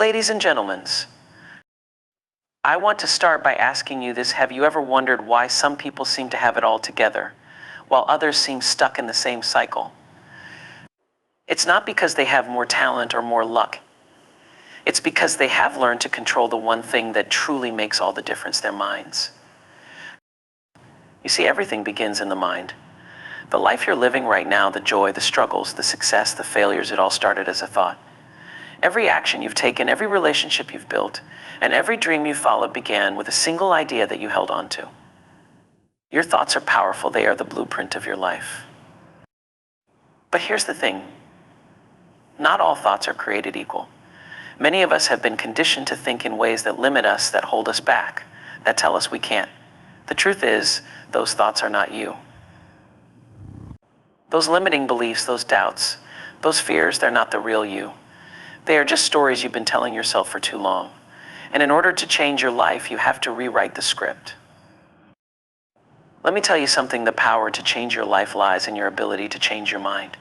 Ladies and gentlemen, I want to start by asking you this. Have you ever wondered why some people seem to have it all together, while others seem stuck in the same cycle? It's not because they have more talent or more luck. It's because they have learned to control the one thing that truly makes all the difference: their minds. You see, everything begins in the mind. The life you're living right now, the joy, the struggles, the success, the failures, it all started as a thought. Every action you've taken, every relationship you've built, and every dream you followed began with a single idea that you held on to. Your thoughts are powerful. They are the blueprint of your life. But here's the thing. Not all thoughts are created equal. Many of us have been conditioned to think in ways that limit us, that hold us back, that tell us we can't. The truth is, those thoughts are not you. Those limiting beliefs, those doubts, those fears, they're not the real you. They are just stories you've been telling yourself for too long. And in order to change your life, you have to rewrite the script. Let me tell you something. The power to change your life lies in your ability to change your mind.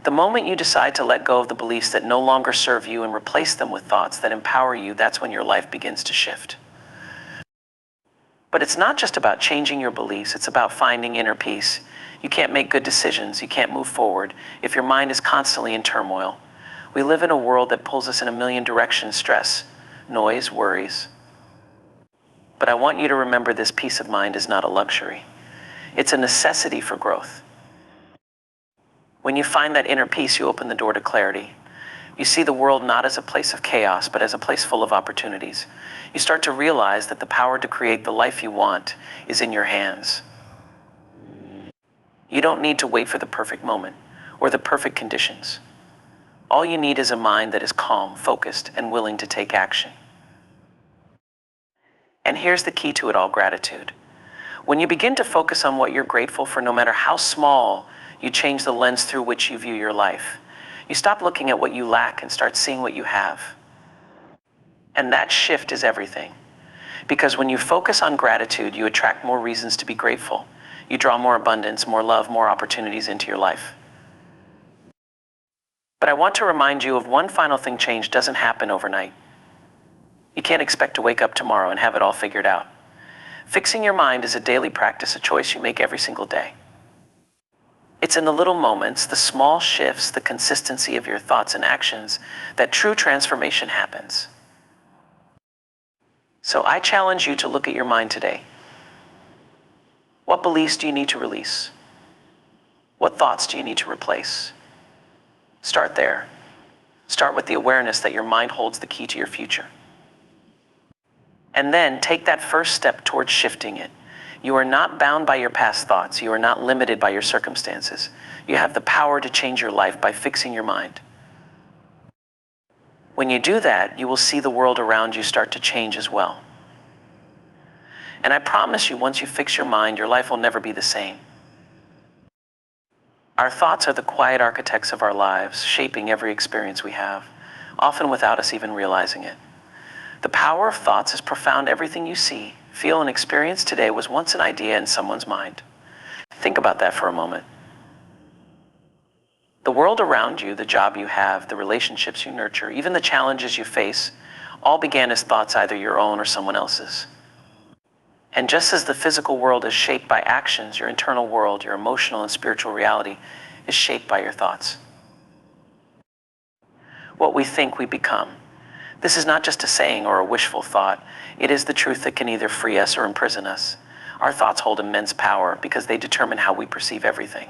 The moment you decide to let go of the beliefs that no longer serve you and replace them with thoughts that empower you, that's when your life begins to shift. But it's not just about changing your beliefs. It's about finding inner peace. You can't make good decisions. You can't move forward if your mind is constantly in turmoil. We live in a world that pulls us in a million directions: stress, noise, worries. But I want you to remember, this peace of mind is not a luxury. It's a necessity for growth. When you find that inner peace, you open the door to clarity. You see the world not as a place of chaos, but as a place full of opportunities. You start to realize that the power to create the life you want is in your hands. You don't need to wait for the perfect moment or the perfect conditions. All you need is a mind that is calm, focused, and willing to take action. And here's the key to it all: gratitude. When you begin to focus on what you're grateful for, no matter how small, you change the lens through which you view your life. You stop looking at what you lack and start seeing what you have. And that shift is everything. Because when you focus on gratitude, you attract more reasons to be grateful. You draw more abundance, more love, more opportunities into your life. But I want to remind you of one final thing. Change doesn't happen overnight. You can't expect to wake up tomorrow and have it all figured out. Fixing your mind is a daily practice, a choice you make every single day. It's in the little moments, the small shifts, the consistency of your thoughts and actions, that true transformation happens. So I challenge you to look at your mind today. What beliefs do you need to release? What thoughts do you need to replace? Start there. Start with the awareness that your mind holds the key to your future. And then take that first step towards shifting it. You are not bound by your past thoughts. You are not limited by your circumstances. You have the power to change your life by fixing your mind. When you do that, you will see the world around you start to change as well. And I promise you, once you fix your mind, your life will never be the same. Our thoughts are the quiet architects of our lives, shaping every experience we have, often without us even realizing it. The power of thoughts is profound. Everything you see, feel, and experience today was once an idea in someone's mind. Think about that for a moment. The world around you, the job you have, the relationships you nurture, even the challenges you face, all began as thoughts, either your own or someone else's. And just as the physical world is shaped by actions, your internal world, your emotional and spiritual reality, is shaped by your thoughts. What we think, we become. This is not just a saying or a wishful thought. It is the truth that can either free us or imprison us. Our thoughts hold immense power because they determine how we perceive everything.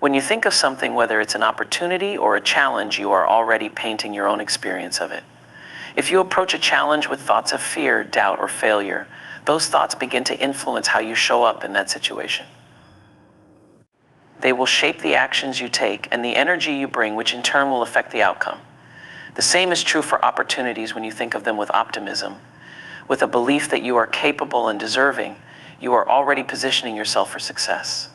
When you think of something, whether it's an opportunity or a challenge, you are already painting your own experience of it. If you approach a challenge with thoughts of fear, doubt, or failure, those thoughts begin to influence how you show up in that situation. They will shape the actions you take and the energy you bring, which in turn will affect the outcome. The same is true for opportunities. When you think of them with optimism, with a belief that you are capable and deserving, you are already positioning yourself for success.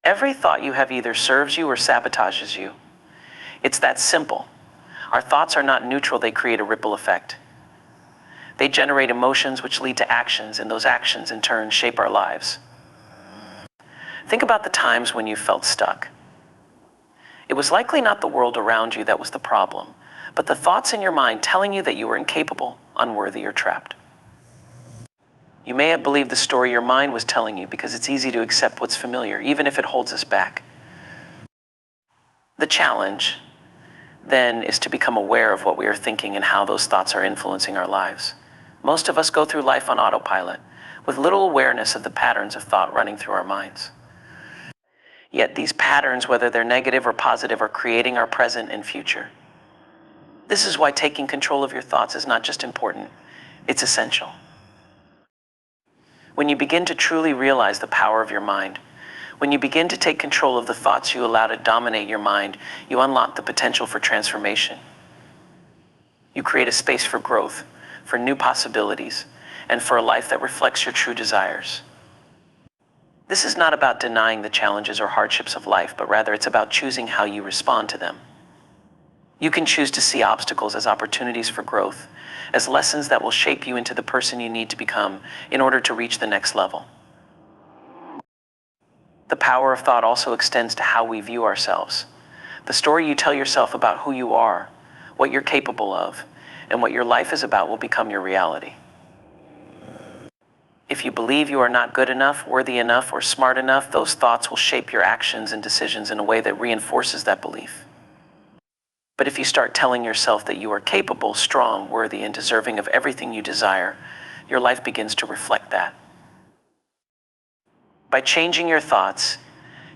Every thought you have either serves you or sabotages you. It's that simple. Our thoughts are not neutral. They create a ripple effect. They generate emotions which lead to actions, and those actions in turn shape our lives. Think about the times when you felt stuck. It was likely not the world around you that was the problem, but the thoughts in your mind telling you that you were incapable, unworthy, or trapped. You may have believed the story your mind was telling you because it's easy to accept what's familiar, even if it holds us back. The challenge, then, is to become aware of what we are thinking and how those thoughts are influencing our lives. Most of us go through life on autopilot, with little awareness of the patterns of thought running through our minds. Yet these patterns, whether they're negative or positive, are creating our present and future. This is why taking control of your thoughts is not just important, it's essential. When you begin to truly realize the power of your mind, when you begin to take control of the thoughts you allow to dominate your mind, you unlock the potential for transformation. You create a space for growth, for new possibilities, and for a life that reflects your true desires. This is not about denying the challenges or hardships of life, but rather it's about choosing how you respond to them. You can choose to see obstacles as opportunities for growth, as lessons that will shape you into the person you need to become in order to reach the next level. The power of thought also extends to how we view ourselves. The story you tell yourself about who you are, what you're capable of, and what your life is about will become your reality. If you believe you are not good enough, worthy enough, or smart enough, those thoughts will shape your actions and decisions in a way that reinforces that belief. But if you start telling yourself that you are capable, strong, worthy, and deserving of everything you desire, your life begins to reflect that. By changing your thoughts,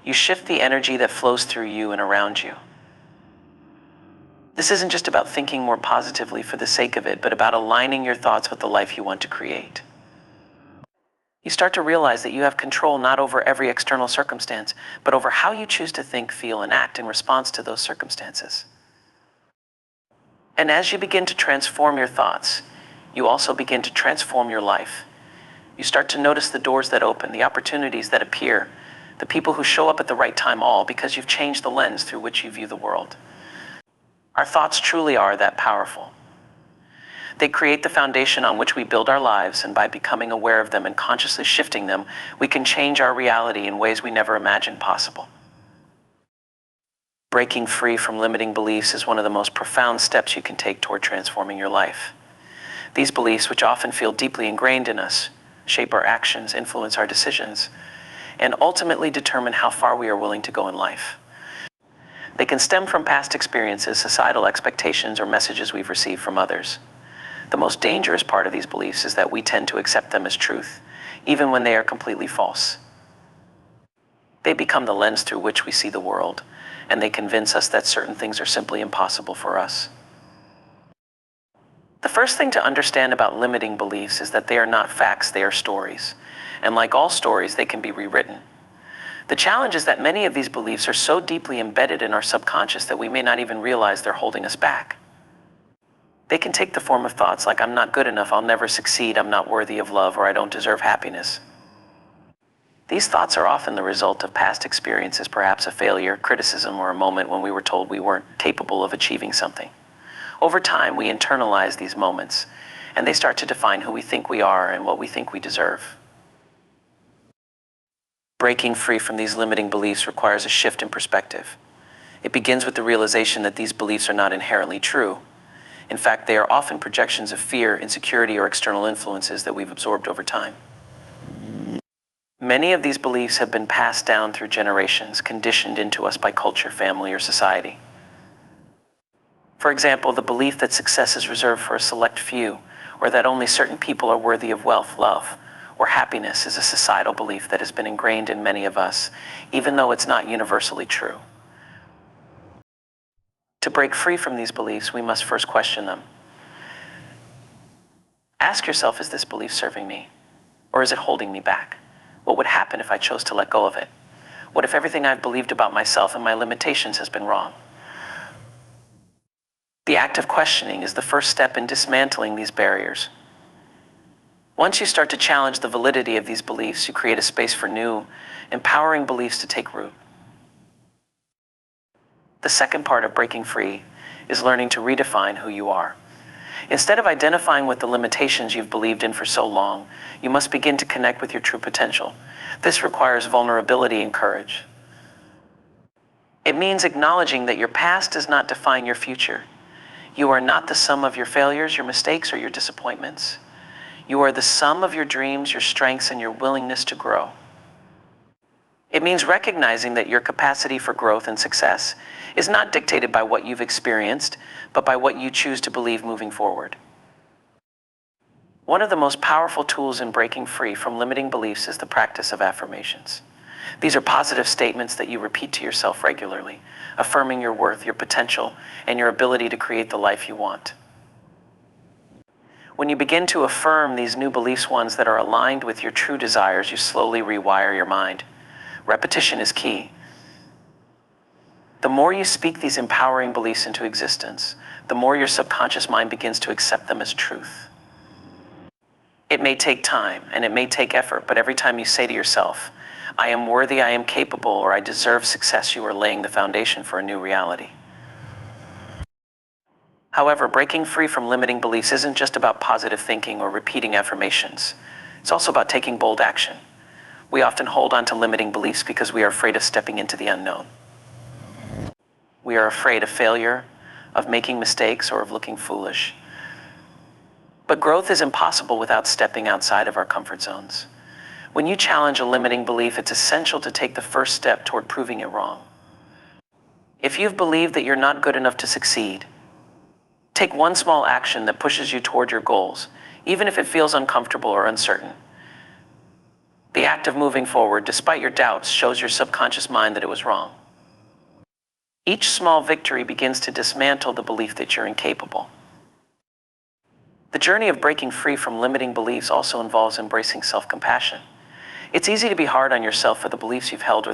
you shift the energy that flows through you and around you. This isn't just about thinking more positively for the sake of it, but about aligning your thoughts with the life you want to create. You start to realize that you have control not over every external circumstance, but over how you choose to think, feel, and act in response to those circumstances. And as you begin to transform your thoughts, you also begin to transform your life. You start to notice the doors that open, the opportunities that appear, the people who show up at the right time, all because you've changed the lens through which you view the world. Our thoughts truly are that powerful. They create the foundation on which we build our lives, and by becoming aware of them and consciously shifting them, we can change our reality in ways we never imagined possible. Breaking free from limiting beliefs is one of the most profound steps you can take toward transforming your life. These beliefs, which often feel deeply ingrained in us, shape our actions, influence our decisions, and ultimately determine how far we are willing to go in life. They can stem from past experiences, societal expectations, or messages we've received from others. The most dangerous part of these beliefs is that we tend to accept them as truth, even when they are completely false. They become the lens through which we see the world, and they convince us that certain things are simply impossible for us. The first thing to understand about limiting beliefs is that they are not facts, they are stories. And like all stories, they can be rewritten. The challenge is that many of these beliefs are so deeply embedded in our subconscious that we may not even realize they're holding us back. They can take the form of thoughts like, I'm not good enough, I'll never succeed, I'm not worthy of love, or I don't deserve happiness. These thoughts are often the result of past experiences, perhaps a failure, criticism, or a moment when we were told we weren't capable of achieving something. Over time, we internalize these moments, and they start to define who we think we are and what we think we deserve. Breaking free from these limiting beliefs requires a shift in perspective. It begins with the realization that these beliefs are not inherently true. In fact, they are often projections of fear, insecurity, or external influences that we've absorbed over time. Many of these beliefs have been passed down through generations, conditioned into us by culture, family, or society. For example, the belief that success is reserved for a select few, or that only certain people are worthy of wealth, love, or happiness is a societal belief that has been ingrained in many of us, even though it's not universally true. To break free from these beliefs, we must first question them. Ask yourself, is this belief serving me, or is it holding me back? What would happen if I chose to let go of it? What if everything I've believed about myself and my limitations has been wrong? The act of questioning is the first step in dismantling these barriers. Once you start to challenge the validity of these beliefs, you create a space for new, empowering beliefs to take root. The second part of breaking free is learning to redefine who you are. Instead of identifying with the limitations you've believed in for so long, you must begin to connect with your true potential. This requires vulnerability and courage. It means acknowledging that your past does not define your future. You are not the sum of your failures, your mistakes, or your disappointments. You are the sum of your dreams, your strengths, and your willingness to grow. It means recognizing that your capacity for growth and success is not dictated by what you've experienced, but by what you choose to believe moving forward. One of the most powerful tools in breaking free from limiting beliefs is the practice of affirmations. These are positive statements that you repeat to yourself regularly, affirming your worth, your potential, and your ability to create the life you want. When you begin to affirm these new beliefs, ones that are aligned with your true desires, you slowly rewire your mind. Repetition is key. The more you speak these empowering beliefs into existence, the more your subconscious mind begins to accept them as truth. It may take time and it may take effort, but every time you say to yourself, "I am worthy, I am capable," or "I deserve success," you are laying the foundation for a new reality. However, breaking free from limiting beliefs isn't just about positive thinking or repeating affirmations. It's also about taking bold action. We often hold on to limiting beliefs because we are afraid of stepping into the unknown. We are afraid of failure, of making mistakes, or of looking foolish. But growth is impossible without stepping outside of our comfort zones. When you challenge a limiting belief, it's essential to take the first step toward proving it wrong. If you've believed that you're not good enough to succeed, take one small action that pushes you toward your goals, even if it feels uncomfortable or uncertain. The act of moving forward, despite your doubts, shows your subconscious mind that it was wrong. Each small victory begins to dismantle the belief that you're incapable. The journey of breaking free from limiting beliefs also involves embracing self-compassion. It's easy to be hard on yourself for the beliefs you've held or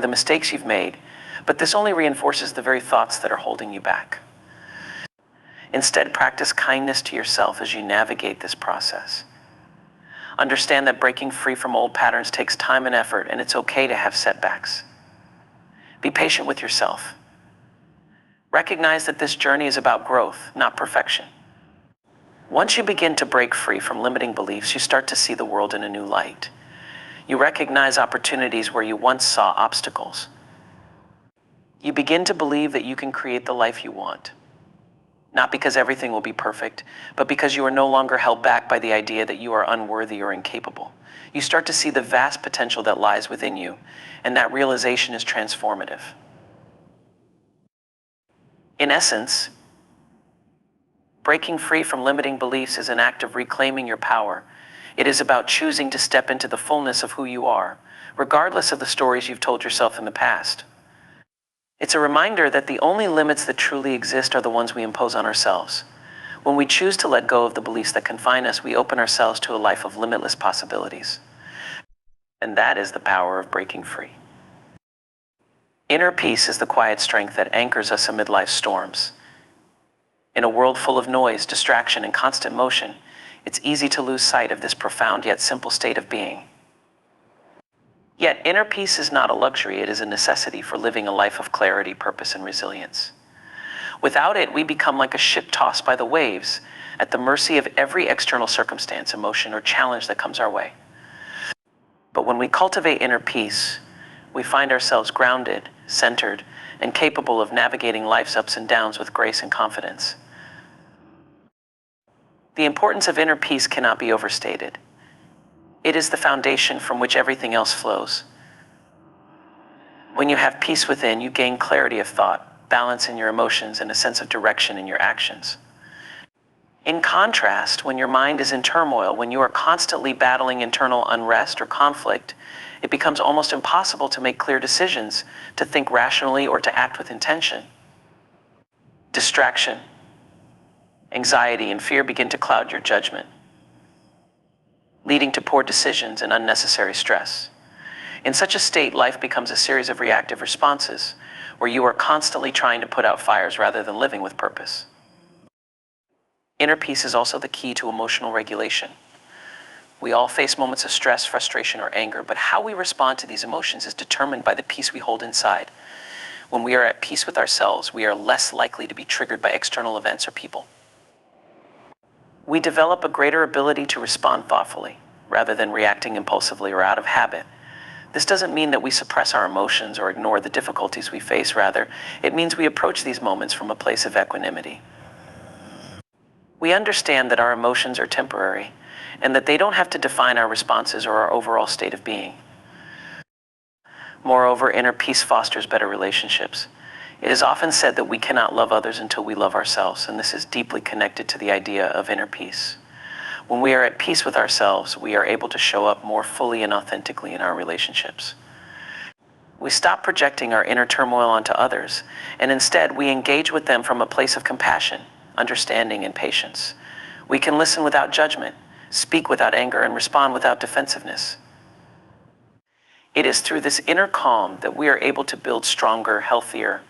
the mistakes you've made, but this only reinforces the very thoughts that are holding you back. Instead, practice kindness to yourself as you navigate this process. Understand that breaking free from old patterns takes time and effort, and it's okay to have setbacks. Be patient with yourself. Recognize that this journey is about growth, not perfection. Once you begin to break free from limiting beliefs, you start to see the world in a new light. You recognize opportunities where you once saw obstacles. You begin to believe that you can create the life you want. Not because everything will be perfect, but because you are no longer held back by the idea that you are unworthy or incapable. You start to see the vast potential that lies within you, and that realization is transformative. In essence, breaking free from limiting beliefs is an act of reclaiming your power. It is about choosing to step into the fullness of who you are, regardless of the stories you've told yourself in the past. It's a reminder that the only limits that truly exist are the ones we impose on ourselves. When we choose to let go of the beliefs that confine us, we open ourselves to a life of limitless possibilities. And that is the power of breaking free. Inner peace is the quiet strength that anchors us amid life's storms. In a world full of noise, distraction, and constant motion, it's easy to lose sight of this profound yet simple state of being. Yet inner peace is not a luxury, it is a necessity for living a life of clarity, purpose, and resilience. Without it, we become like a ship tossed by the waves, at the mercy of every external circumstance, emotion, or challenge that comes our way. But when we cultivate inner peace, we find ourselves grounded, centered, and capable of navigating life's ups and downs with grace and confidence. The importance of inner peace cannot be overstated. It is the foundation from which everything else flows. When you have peace within, you gain clarity of thought, balance in your emotions, and a sense of direction in your actions. In contrast, when your mind is in turmoil, when you are constantly battling internal unrest or conflict, it becomes almost impossible to make clear decisions, to think rationally, or to act with intention. Distraction, anxiety, and fear begin to cloud your judgment, leading to poor decisions and unnecessary stress. In such a state, life becomes a series of reactive responses, where you are constantly trying to put out fires rather than living with purpose. Inner peace is also the key to emotional regulation. We all face moments of stress, frustration, or anger, but how we respond to these emotions is determined by the peace we hold inside. When we are at peace with ourselves, we are less likely to be triggered by external events or people. We develop a greater ability to respond thoughtfully, rather than reacting impulsively or out of habit. This doesn't mean that we suppress our emotions or ignore the difficulties we face. Rather, it means we approach these moments from a place of equanimity. We understand that our emotions are temporary and that they don't have to define our responses or our overall state of being. Moreover, inner peace fosters better relationships. It is often said that we cannot love others until we love ourselves, and this is deeply connected to the idea of inner peace. When we are at peace with ourselves, we are able to show up more fully and authentically in our relationships. We stop projecting our inner turmoil onto others, and instead we engage with them from a place of compassion, understanding, and patience. We can listen without judgment, speak without anger, and respond without defensiveness. It is through this inner calm that we are able to build stronger, healthier,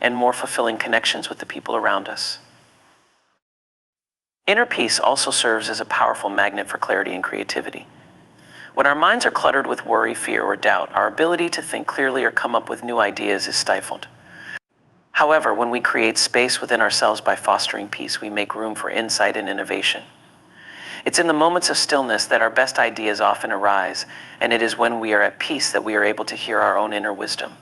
and more fulfilling connections with the people around us. Inner peace also serves as a powerful magnet for clarity and creativity. When our minds are cluttered with worry, fear, or doubt, our ability to think clearly or come up with new ideas is stifled. However, when we create space within ourselves by fostering peace, we make room for insight and innovation. It's in the moments of stillness that our best ideas often arise, and it is when we are at peace that we are able to hear our own inner wisdom.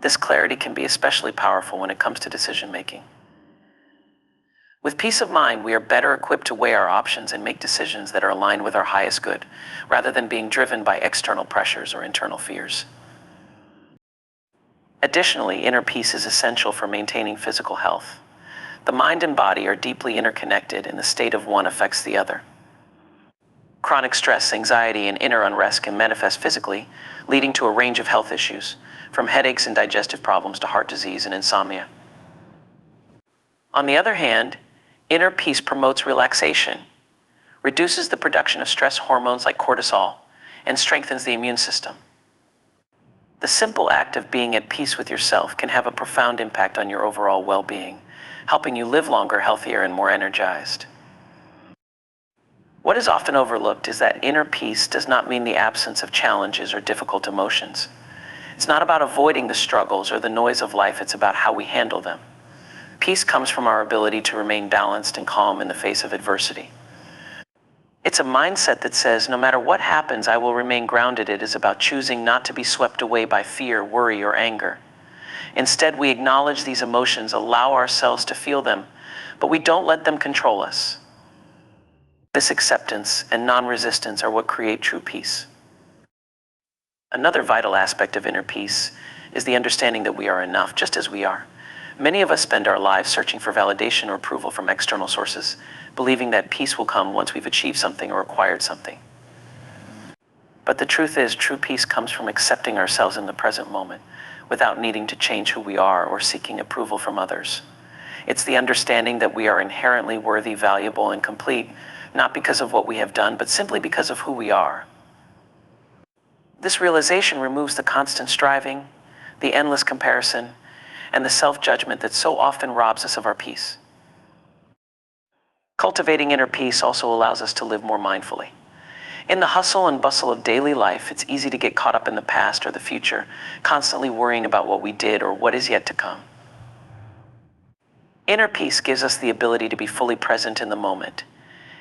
This clarity can be especially powerful when it comes to decision making. With peace of mind, we are better equipped to weigh our options and make decisions that are aligned with our highest good, rather than being driven by external pressures or internal fears. Additionally, inner peace is essential for maintaining physical health. The mind and body are deeply interconnected, and the state of one affects the other. Chronic stress, anxiety, and inner unrest can manifest physically, leading to a range of health issues, from headaches and digestive problems to heart disease and insomnia. On the other hand, inner peace promotes relaxation, reduces the production of stress hormones like cortisol, and strengthens the immune system. The simple act of being at peace with yourself can have a profound impact on your overall well-being, helping you live longer, healthier, and more energized. What is often overlooked is that inner peace does not mean the absence of challenges or difficult emotions. It's not about avoiding the struggles or the noise of life, it's about how we handle them. Peace comes from our ability to remain balanced and calm in the face of adversity. It's a mindset that says, no matter what happens, I will remain grounded. It is about choosing not to be swept away by fear, worry, or anger. Instead, we acknowledge these emotions, allow ourselves to feel them, but we don't let them control us. This acceptance and non-resistance are what create true peace. Another vital aspect of inner peace is the understanding that we are enough, just as we are. Many of us spend our lives searching for validation or approval from external sources, believing that peace will come once we've achieved something or acquired something. But the truth is, true peace comes from accepting ourselves in the present moment, without needing to change who we are or seeking approval from others. It's the understanding that we are inherently worthy, valuable, and complete, not because of what we have done, but simply because of who we are. This realization removes the constant striving, the endless comparison, and the self-judgment that so often robs us of our peace. Cultivating inner peace also allows us to live more mindfully. In the hustle and bustle of daily life, it's easy to get caught up in the past or the future, constantly worrying about what we did or what is yet to come. Inner peace gives us the ability to be fully present in the moment.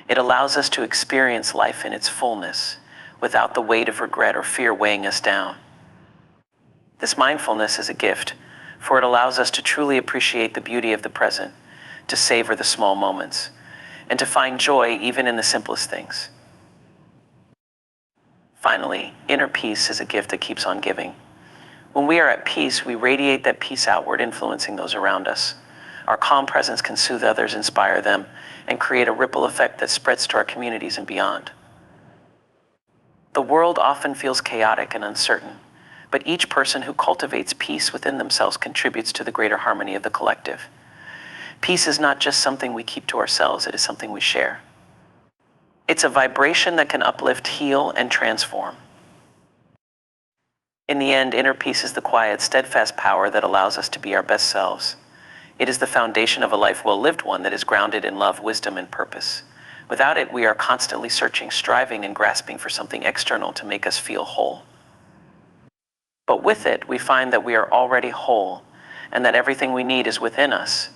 It allows us to experience life in its fullness, without the weight of regret or fear weighing us down. This mindfulness is a gift, for it allows us to truly appreciate the beauty of the present, to savor the small moments, and to find joy even in the simplest things. Finally, inner peace is a gift that keeps on giving. When we are at peace, we radiate that peace outward, influencing those around us. Our calm presence can soothe others, inspire them, and create a ripple effect that spreads to our communities and beyond. The world often feels chaotic and uncertain, but each person who cultivates peace within themselves contributes to the greater harmony of the collective. Peace is not just something we keep to ourselves, it is something we share. It's a vibration that can uplift, heal, and transform. In the end, inner peace is the quiet, steadfast power that allows us to be our best selves. It is the foundation of a life well lived, one that is grounded in love, wisdom, and purpose. Without it, we are constantly searching, striving, and grasping for something external to make us feel whole. But with it, we find that we are already whole, and that everything we need is within us.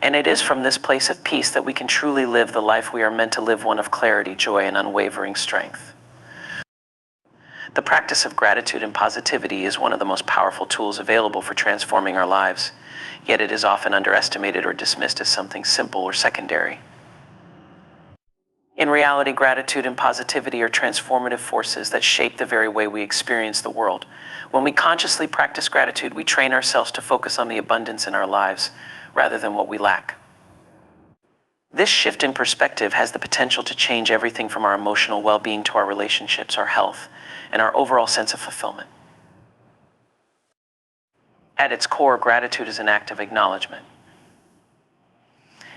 And it is from this place of peace that we can truly live the life we are meant to live, one of clarity, joy, and unwavering strength. The practice of gratitude and positivity is one of the most powerful tools available for transforming our lives, yet it is often underestimated or dismissed as something simple or secondary. In reality, gratitude and positivity are transformative forces that shape the very way we experience the world. When we consciously practice gratitude, we train ourselves to focus on the abundance in our lives rather than what we lack. This shift in perspective has the potential to change everything from our emotional well-being to our relationships, our health, and our overall sense of fulfillment. At its core, gratitude is an act of acknowledgement.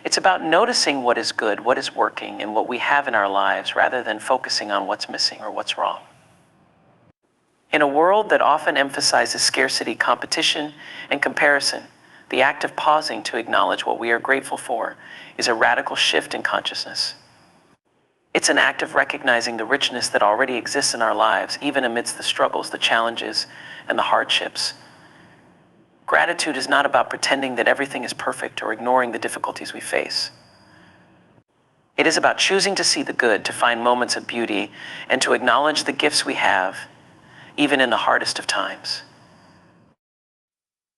It's about noticing what is good, what is working, and what we have in our lives rather than focusing on what's missing or what's wrong. In a world that often emphasizes scarcity, competition, and comparison, the act of pausing to acknowledge what we are grateful for is a radical shift in consciousness. It's an act of recognizing the richness that already exists in our lives, even amidst the struggles, the challenges, and the hardships. Gratitude is not about pretending that everything is perfect or ignoring the difficulties we face. It is about choosing to see the good, to find moments of beauty, and to acknowledge the gifts we have, even in the hardest of times.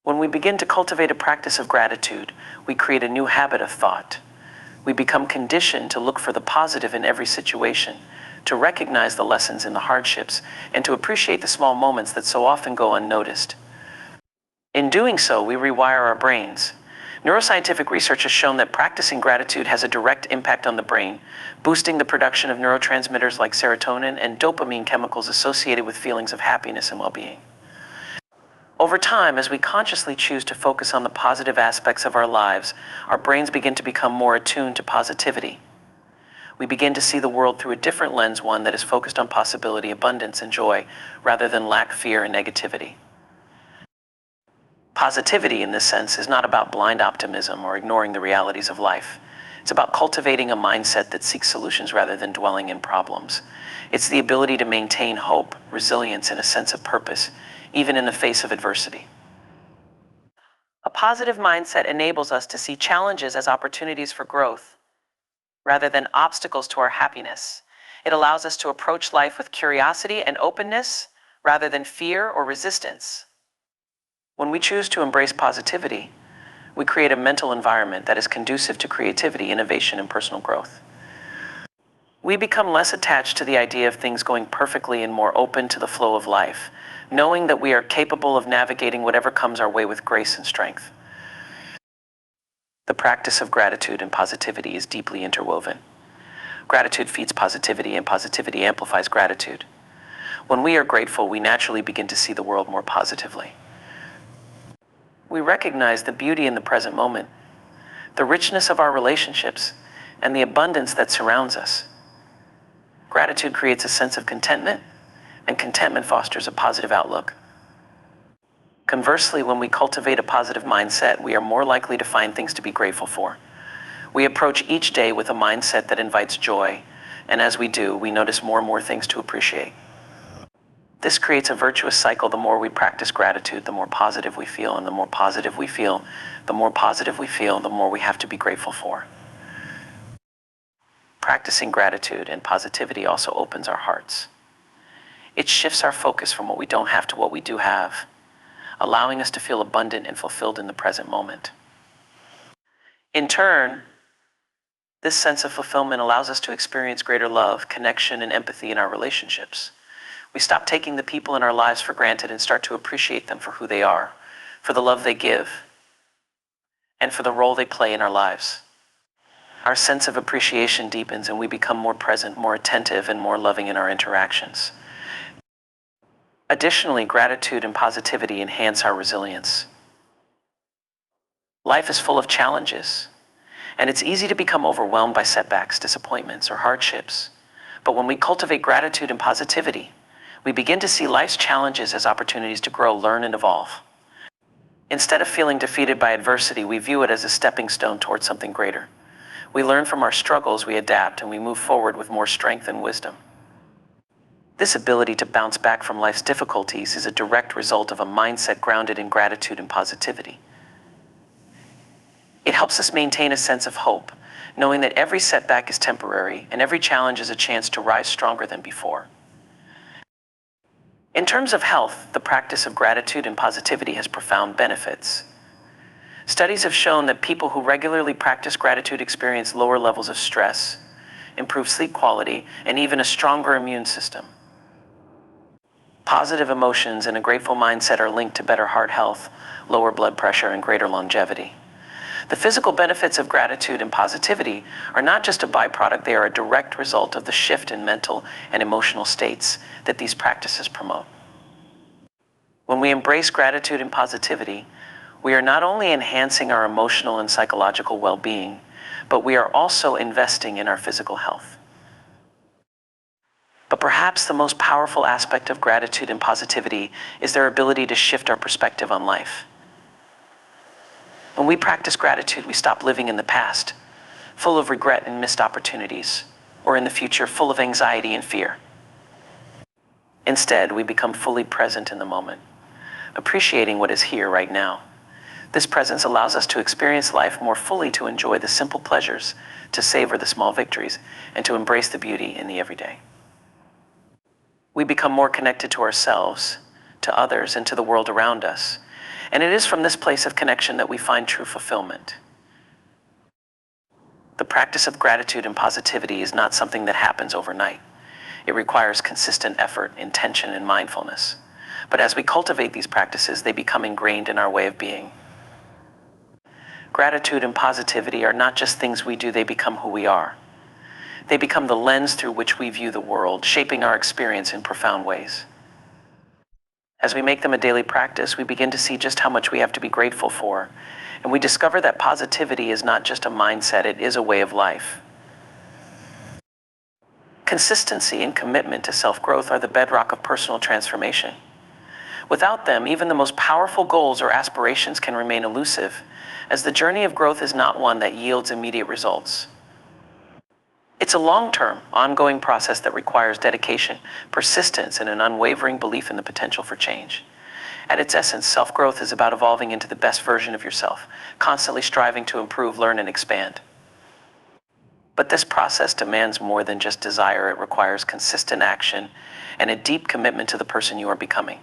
When we begin to cultivate a practice of gratitude, we create a new habit of thought. We become conditioned to look for the positive in every situation, to recognize the lessons in the hardships, and to appreciate the small moments that so often go unnoticed. In doing so, we rewire our brains. Neuroscientific research has shown that practicing gratitude has a direct impact on the brain, boosting the production of neurotransmitters like serotonin and dopamine chemicals associated with feelings of happiness and well-being. Over time, as we consciously choose to focus on the positive aspects of our lives, our brains begin to become more attuned to positivity. We begin to see the world through a different lens, one that is focused on possibility, abundance, and joy, rather than lack, fear, and negativity. Positivity, in this sense, is not about blind optimism or ignoring the realities of life. It's about cultivating a mindset that seeks solutions rather than dwelling in problems. It's the ability to maintain hope, resilience, and a sense of purpose, even in the face of adversity. A positive mindset enables us to see challenges as opportunities for growth, rather than obstacles to our happiness. It allows us to approach life with curiosity and openness, rather than fear or resistance. When we choose to embrace positivity, we create a mental environment that is conducive to creativity, innovation, and personal growth. We become less attached to the idea of things going perfectly and more open to the flow of life, knowing that we are capable of navigating whatever comes our way with grace and strength. The practice of gratitude and positivity is deeply interwoven. Gratitude feeds positivity, and positivity amplifies gratitude. When we are grateful, we naturally begin to see the world more positively. We recognize the beauty in the present moment, the richness of our relationships, and the abundance that surrounds us. Gratitude creates a sense of contentment, and contentment fosters a positive outlook. Conversely, when we cultivate a positive mindset, we are more likely to find things to be grateful for. We approach each day with a mindset that invites joy, and as we do, we notice more and more things to appreciate. This creates a virtuous cycle. The more we practice gratitude, the more positive we feel, and the more positive we feel, the more positive we feel, the more we have to be grateful for. Practicing gratitude and positivity also opens our hearts. It shifts our focus from what we don't have to what we do have, allowing us to feel abundant and fulfilled in the present moment. In turn, this sense of fulfillment allows us to experience greater love, connection, and empathy in our relationships. We stop taking the people in our lives for granted and start to appreciate them for who they are, for the love they give, and for the role they play in our lives. Our sense of appreciation deepens, and we become more present, more attentive, and more loving in our interactions. Additionally, gratitude and positivity enhance our resilience. Life is full of challenges, and it's easy to become overwhelmed by setbacks, disappointments, or hardships. But when we cultivate gratitude and positivity, we begin to see life's challenges as opportunities to grow, learn, and evolve. Instead of feeling defeated by adversity, we view it as a stepping stone towards something greater. We learn from our struggles, we adapt, and we move forward with more strength and wisdom. This ability to bounce back from life's difficulties is a direct result of a mindset grounded in gratitude and positivity. It helps us maintain a sense of hope, knowing that every setback is temporary and every challenge is a chance to rise stronger than before. In terms of health, the practice of gratitude and positivity has profound benefits. Studies have shown that people who regularly practice gratitude experience lower levels of stress, improved sleep quality, and even a stronger immune system. Positive emotions and a grateful mindset are linked to better heart health, lower blood pressure, and greater longevity. The physical benefits of gratitude and positivity are not just a byproduct, they are a direct result of the shift in mental and emotional states that these practices promote. When we embrace gratitude and positivity, we are not only enhancing our emotional and psychological well-being, but we are also investing in our physical health. But perhaps the most powerful aspect of gratitude and positivity is their ability to shift our perspective on life. When we practice gratitude, we stop living in the past, full of regret and missed opportunities, or in the future, full of anxiety and fear. Instead, we become fully present in the moment, appreciating what is here right now. This presence allows us to experience life more fully, to enjoy the simple pleasures, to savor the small victories, and to embrace the beauty in the everyday. We become more connected to ourselves, to others, and to the world around us. And it is from this place of connection that we find true fulfillment. The practice of gratitude and positivity is not something that happens overnight. It requires consistent effort, intention, and mindfulness. But as we cultivate these practices, they become ingrained in our way of being. Gratitude and positivity are not just things we do, they become who we are. They become the lens through which we view the world, shaping our experience in profound ways. As we make them a daily practice, we begin to see just how much we have to be grateful for, and we discover that positivity is not just a mindset, it is a way of life. Consistency and commitment to self-growth are the bedrock of personal transformation. Without them, even the most powerful goals or aspirations can remain elusive, as the journey of growth is not one that yields immediate results. It's a long-term, ongoing process that requires dedication, persistence, and an unwavering belief in the potential for change. At its essence, self-growth is about evolving into the best version of yourself, constantly striving to improve, learn, and expand. But this process demands more than just desire. It requires consistent action and a deep commitment to the person you are becoming.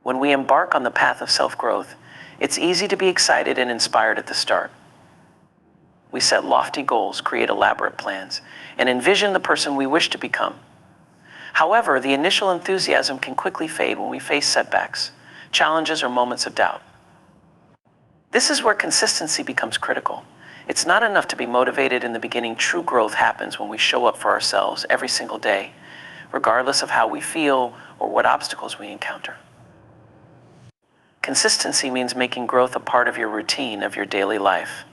When we embark on the path of self-growth, it's easy to be excited and inspired at the start. We set lofty goals, create elaborate plans, and envision the person we wish to become. However, the initial enthusiasm can quickly fade when we face setbacks, challenges, or moments of doubt. This is where consistency becomes critical. It's not enough to be motivated in the beginning. True growth happens when we show up for ourselves every single day, regardless of how we feel or what obstacles we encounter. Consistency means making growth a part of your routine, of your daily life.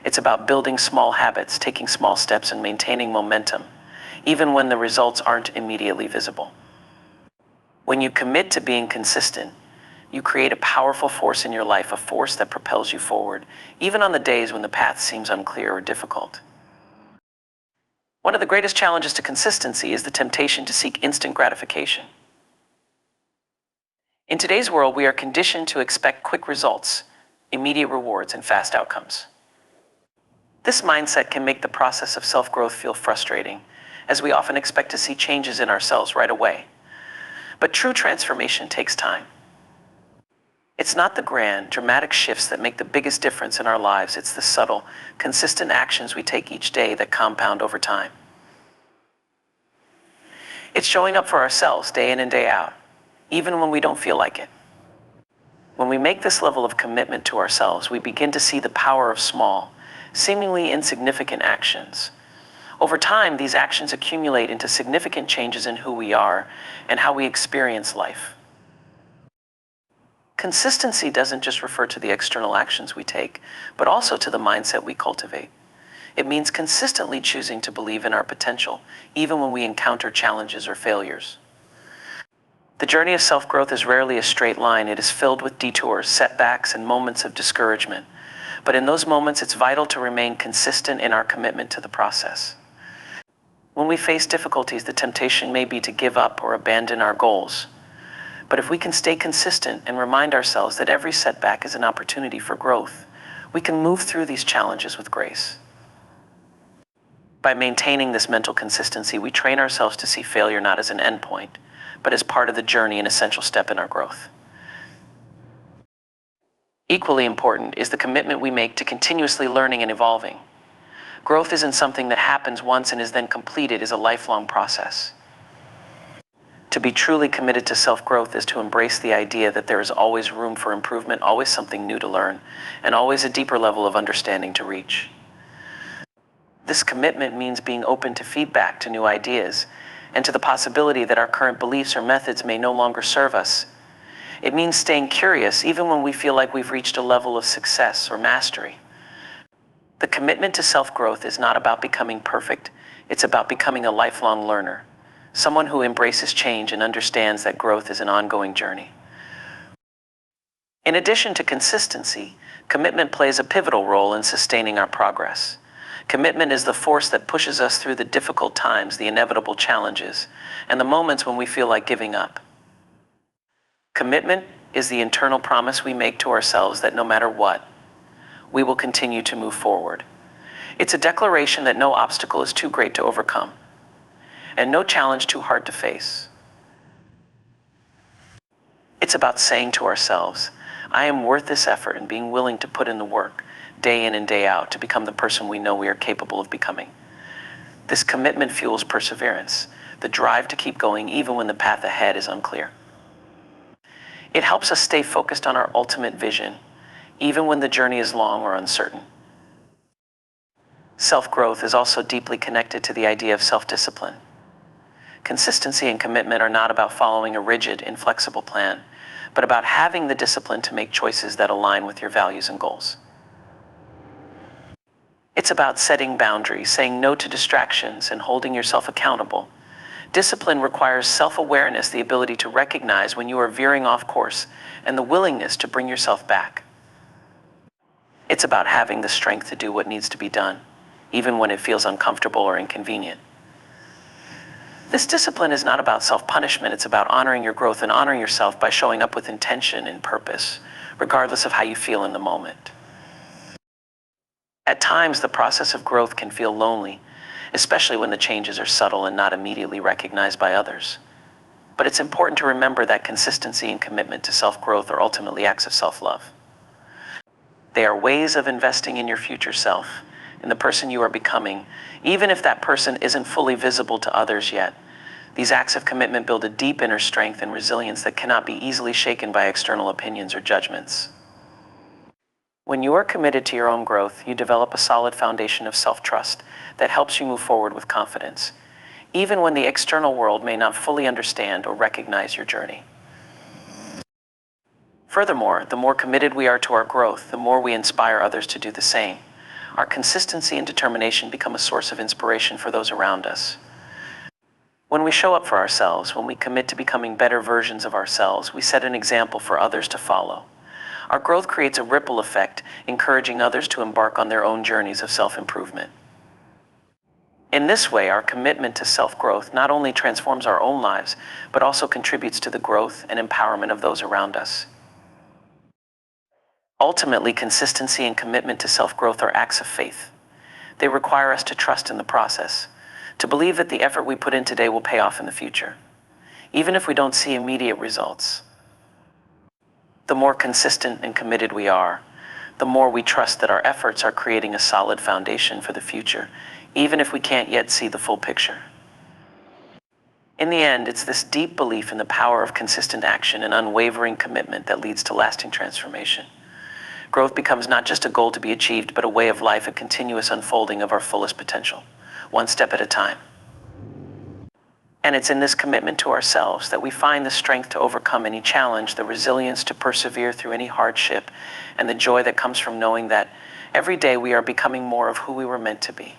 It's about building small habits, taking small steps, and maintaining momentum, even when the results aren't immediately visible. When you commit to being consistent, you create a powerful force in your life, a force that propels you forward, even on the days when the path seems unclear or difficult. One of the greatest challenges to consistency is the temptation to seek instant gratification. In today's world, we are conditioned to expect quick results, immediate rewards, and fast outcomes. This mindset can make the process of self-growth feel frustrating, as we often expect to see changes in ourselves right away. But true transformation takes time. It's not the grand, dramatic shifts that make the biggest difference in our lives. It's the subtle, consistent actions we take each day that compound over time. It's showing up for ourselves day in and day out, even when we don't feel like it. When we make this level of commitment to ourselves, we begin to see the power of small, seemingly insignificant actions. Over time, these actions accumulate into significant changes in who we are and how we experience life. Consistency doesn't just refer to the external actions we take, but also to the mindset we cultivate. It means consistently choosing to believe in our potential, even when we encounter challenges or failures. The journey of self-growth is rarely a straight line. It is filled with detours, setbacks, and moments of discouragement. But in those moments, it's vital to remain consistent in our commitment to the process. When we face difficulties, the temptation may be to give up or abandon our goals. But if we can stay consistent and remind ourselves that every setback is an opportunity for growth, we can move through these challenges with grace. By maintaining this mental consistency, we train ourselves to see failure not as an endpoint, but as part of the journey and essential step in our growth. Equally important is the commitment we make to continuously learning and evolving. Growth isn't something that happens once and is then completed. It is a lifelong process. To be truly committed to self-growth is to embrace the idea that there is always room for improvement, always something new to learn, and always a deeper level of understanding to reach. This commitment means being open to feedback, to new ideas, and to the possibility that our current beliefs or methods may no longer serve us. It means staying curious even when we feel like we've reached a level of success or mastery. The commitment to self-growth is not about becoming perfect. It's about becoming a lifelong learner, someone who embraces change and understands that growth is an ongoing journey. In addition to consistency, commitment plays a pivotal role in sustaining our progress. Commitment is the force that pushes us through the difficult times, the inevitable challenges, and the moments when we feel like giving up. Commitment is the internal promise we make to ourselves that no matter what, we will continue to move forward. It's a declaration that no obstacle is too great to overcome, and no challenge too hard to face. It's about saying to ourselves, I am worth this effort, and being willing to put in the work, day in and day out, to become the person we know we are capable of becoming. This commitment fuels perseverance, the drive to keep going even when the path ahead is unclear. It helps us stay focused on our ultimate vision, even when the journey is long or uncertain. Self-growth is also deeply connected to the idea of self-discipline. Consistency and commitment are not about following a rigid, inflexible plan, but about having the discipline to make choices that align with your values and goals. It's about setting boundaries, saying no to distractions, and holding yourself accountable. Discipline requires self-awareness, the ability to recognize when you are veering off course, and the willingness to bring yourself back. It's about having the strength to do what needs to be done, even when it feels uncomfortable or inconvenient. This discipline is not about self-punishment. It's about honoring your growth and honoring yourself by showing up with intention and purpose, regardless of how you feel in the moment. At times, the process of growth can feel lonely, especially when the changes are subtle and not immediately recognized by others. But it's important to remember that consistency and commitment to self-growth are ultimately acts of self-love. They are ways of investing in your future self, in the person you are becoming, even if that person isn't fully visible to others yet. These acts of commitment build a deep inner strength and resilience that cannot be easily shaken by external opinions or judgments. When you are committed to your own growth, you develop a solid foundation of self-trust that helps you move forward with confidence, even when the external world may not fully understand or recognize your journey. Furthermore, the more committed we are to our growth, the more we inspire others to do the same. Our consistency and determination become a source of inspiration for those around us. When we show up for ourselves, when we commit to becoming better versions of ourselves, we set an example for others to follow. Our growth creates a ripple effect, encouraging others to embark on their own journeys of self-improvement. In this way, our commitment to self-growth not only transforms our own lives, but also contributes to the growth and empowerment of those around us. Ultimately, consistency and commitment to self-growth are acts of faith. They require us to trust in the process, to believe that the effort we put in today will pay off in the future, even if we don't see immediate results. The more consistent and committed we are, the more we trust that our efforts are creating a solid foundation for the future, even if we can't yet see the full picture. In the end, it's this deep belief in the power of consistent action and unwavering commitment that leads to lasting transformation. Growth becomes not just a goal to be achieved, but a way of life, a continuous unfolding of our fullest potential, one step at a time. And it's in this commitment to ourselves that we find the strength to overcome any challenge, the resilience to persevere through any hardship, and the joy that comes from knowing that every day we are becoming more of who we were meant to be.